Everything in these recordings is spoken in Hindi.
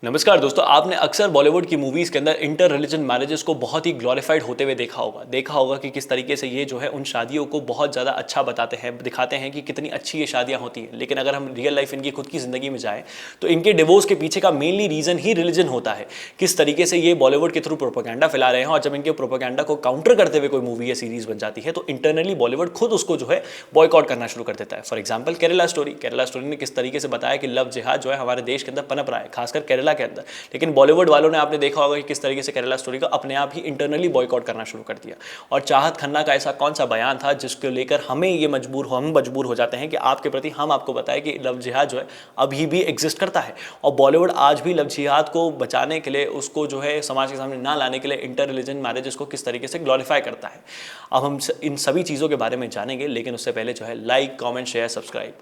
नमस्कार दोस्तों, आपने अक्सर बॉलीवुड की मूवीज़ के अंदर इंटर रिलीजन मैरिजेस को बहुत ही ग्लोरीफाइड होते हुए देखा होगा कि किस तरीके से ये जो है उन शादियों को बहुत ज़्यादा अच्छा बताते हैं, दिखाते हैं कि कितनी अच्छी ये शादियां होती हैं। लेकिन अगर हम रियल लाइफ इनकी खुद की ज़िंदगी में जाएँ तो इनके डिवोर्स के पीछे का मेनली रीज़न ही रिलीजन होता है। किस तरीके से ये बॉलीवुड के थ्रू प्रोपेगेंडा फैला रहे हैं, और जब इनके प्रोपेगेंडा को काउंटर करते हुए कोई मूवी या सीरीज़ बन जाती है तो इंटरनली बॉलीवुड खुद उसको जो है बॉयकॉट करना शुरू कर देता है। फॉर एग्जाम्पल केरला स्टोरी ने किस तरीके से बताया कि लव जिहाद जो है हमारे देश के अंदर पनप रहा है, खासकर केरला के अंदर। लेकिन बॉलीवुड वालों ने, आपने देखा होगा कि किस तरीके से केरला स्टोरी का अपने आप ही इंटरनली बॉयकॉट करना शुरू कर दिया। और चाहत खन्ना का ऐसा कौन सा बयान था जिसको लेकर हम मजबूर हो जाते हैं कि आपके प्रति हम आपको बताएं कि लव जिहाद जो है अभी भी एग्जिस्ट करता है। और बॉलीवुड आज भी लव जिहाद को बचाने के लिए, उसको जो है समाज के सामने ना लाने के लिए इंटर रिलीजन मैरिजेस को किस तरीके से ग्लोरीफाई करता है। अब हम इन सभी चीज़ों के बारे में जानेंगे, लेकिन उससे पहले जो है लाइक, कॉमेंट, शेयर, सब्सक्राइब।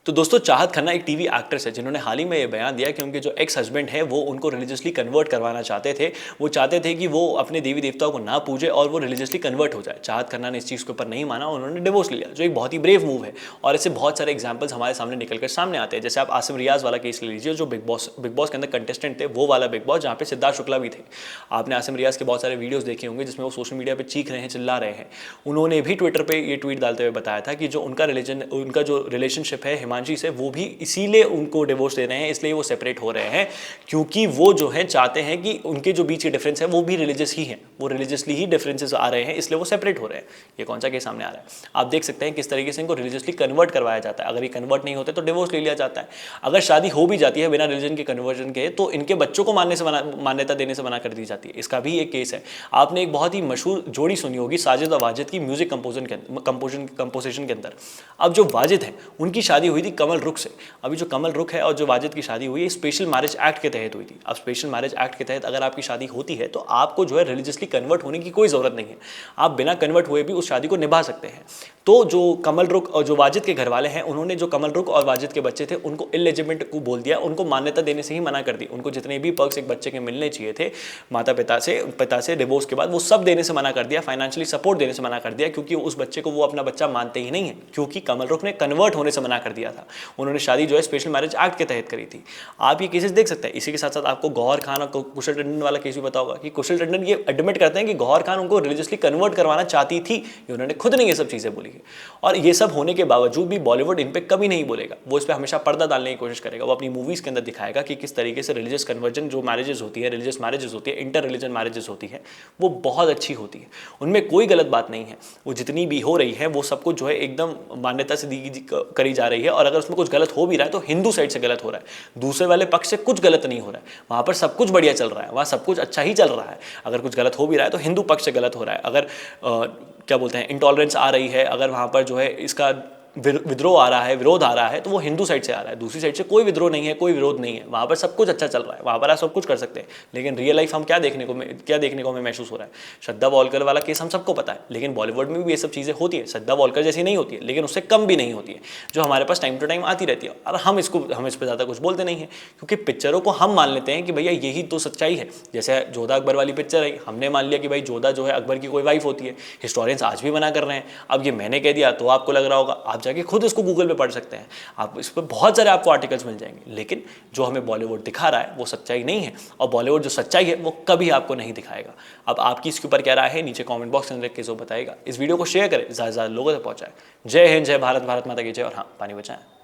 तो दोस्तों, चाहत खन्ना एक टीवी एक्ट्रेस है जिन्होंने हाल ही में ये बयान दिया कि उनके जो एक्स हस्बैंड है वो उनको रिलीजियसली कन्वर्ट करवाना चाहते थे। वो चाहते थे कि वो अपने देवी देवताओं को ना पूजे और वो रिलीजियसली कन्वर्ट हो जाए। चाहत खन्ना ने इस चीज़ के ऊपर नहीं माना, उन्होंने डिवोर्स लिया, जो एक बहुत ही ब्रेव मूव है। और ऐसे बहुत सारे एग्जाम्पल्स हमारे सामने निकलकर सामने आते हैं। जैसे आप आसिम रियाज वाला केस ले लीजिए, जो बिग बॉस के अंदर कंटेस्टेंट थे, वो वाला बिग बॉस जहाँ पे सिद्धार्थ शुक्ला भी थे। आपने आसिम रियाज के बहुत सारे वीडियोस देखे होंगे जिसमें वो सोशल मीडिया पर चीख रहे हैं, चिल्ला रहे हैं। उन्होंने भी ट्विटर पर ये ट्वीट डालते हुए बताया था कि जो उनका जो रिलेशनशिप है हिमांशी से, वो भी इसीलिए उनको डिवोर्स दे रहे हैं, इसलिए वो सेपरेट हो रहे हैं, क्योंकि वो जो है चाहते हैं कि उनके जो बीच के डिफरेंस है वो भी रिलीजियस ही है, वो रिलीजियसली ही डिफरेंसेस आ रहे हैं, इसलिए वो सेपरेट हो रहे हैं। ये कौन सा केस सामने आ रहा है? आप देख सकते हैं किस तरीके से इनको रिलीजियसली कन्वर्ट करवाया जाता है। अगर ये कन्वर्ट नहीं होते तो डिवोर्स ले लिया जाता है। अगर शादी हो भी जाती है बिना रिलीजन के कन्वर्जन के, तो इनके बच्चों को मान्यता देने से मना कर दी जाती है। इसका भी एक केस है। आपने एक बहुत ही मशहूर जोड़ी सुनी होगी साजिद और वाजिद की, म्यूजिक कंपोजिशन के अंदर। अब जो वाजिद है उनकी शादी हुई थी कमल रुख से। अभी जो कमल रुख है और जो वाजिद की शादी हुई है स्पेशल मैरिज एक्ट के तहत हुई थी। अब स्पेशल मैरिज एक्ट के तहत अगर आपकी शादी होती है तो आपको जो है रिलीजियसली कन्वर्ट होने की कोई ज़रूरत नहीं है। आप बिना कन्वर्ट हुए भी उस शादी को निभा सकते हैं। तो जो कमल रुख और जो वाजिद के घर वाले हैं, उन्होंने जो कमल रुख और वाजिद के बच्चे थे उनको इलेजिटिमेट को बोल दिया, उनको मान्यता देने से ही मना कर दी। उनको जितने भी पर्क्स एक बच्चे के मिलने चाहिए थे माता पिता से डिवोर्स के बाद, वो सब देने से मना कर दिया, फाइनेंशियली सपोर्ट देने से मना कर दिया, क्योंकि उस बच्चे को वो अपना बच्चा मानते ही नहीं है, क्योंकि कमल रुख ने कन्वर्ट होने से मना कर दिया था। उन्होंने शादी जो है स्पेशल मैरिज एक्ट के तहत करी थी। आप ये केसेस देख सकते हैं। इसी के साथ साथ आपको गौहर खान और कुशल टंडन वाला केस भी पता होगा कि कुशल टंडन ये एडमिट करते हैं कि गौहर खान उनको रिलीजियसली कन्वर्ट करवाना चाहती थी। ये उन्होंने खुद ने ये सब चीज़ें बोली है। और ये सब होने के बावजूद भी बॉलीवुड इन पर कभी नहीं बोलेगा। वो इस पर हमेशा पर्दा डालने की कोशिश करेगा। वो अपनी मूवीज़ के अंदर दिखाएगा कि किस तरीके से रिलीजियस कन्वर्जन जो मैरिजेस होती है, रिलीजियस मैरिजेस होती है, इंटर रिलीजन मैरिजेस होती है, वो बहुत अच्छी होती है। उनमें कोई गलत बात नहीं है। वो जितनी भी हो रही है वो सब कुछ जो है एकदम मान्यता से करी जा रही है। और अगर उसमें कुछ गलत हो भी रहा है तो हिंदू साइड से गलत हो रहा है, दूसरे वाले पक्ष से कुछ गलत नहीं हो रहा है। वहाँ पर सब कुछ बढ़िया चल रहा है, वहाँ सब कुछ अच्छा ही चल रहा है। अगर कुछ गलत हो भी रहा है तो हिंदू पक्ष से गलत हो रहा है। अगर क्या बोलते हैं, इंटॉलरेंस आ रही है, अगर वहाँ पर जो है इसका विद्रोह आ रहा है, विरोध आ रहा है, तो वो हिंदू साइड से आ रहा है। दूसरी साइड से कोई विद्रोह नहीं है, कोई विरोध नहीं है। वहाँ पर सब कुछ अच्छा चल रहा है, वहाँ पर आप सब कुछ कर सकते हैं। लेकिन रियल लाइफ हम क्या देखने को हमें महसूस हो रहा है? श्रद्धा वॉलकर वाला केस हम सबको पता है, लेकिन बॉलीवुड में भी ये सब चीज़ें होती है। श्रद्धा वॉलकर जैसी नहीं होती है, लेकिन उससे कम भी नहीं होती है, जो हमारे पास टाइम टू टाइम आती रहती है। और हम इस पर ज़्यादा कुछ बोलते नहीं है, क्योंकि पिक्चरों को हम मान लेते हैं कि भैया यही तो सच्चाई है। जैसे जोधा अकबर वाली पिक्चर है, हमने मान लिया कि भाई जोधा जो है अकबर की कोई वाइफ होती है। हिस्टोरियंस आज भी मना कर रहे हैं। अब ये मैंने कह दिया तो आपको लग रहा होगा, आप जाके खुद इसको गूगल पे पढ़ सकते हैं। आप इस पर बहुत सारे आपको आर्टिकल्स मिल जाएंगे। लेकिन जो हमें बॉलीवुड दिखा रहा है वो सच्चाई नहीं है, और बॉलीवुड जो सच्चाई है वो कभी आपको नहीं दिखाएगा। अब आपकी इसके ऊपर क्या राय है, नीचे कमेंट बॉक्स में लिख के जो बताएगा। इस वीडियो को शेयर करें, ज़्यादा से ज़्यादा लोगों तक पहुंचाएं। जय हिंद, जय भारत, भारत माता की जय। और हाँ, पानी बचाएं।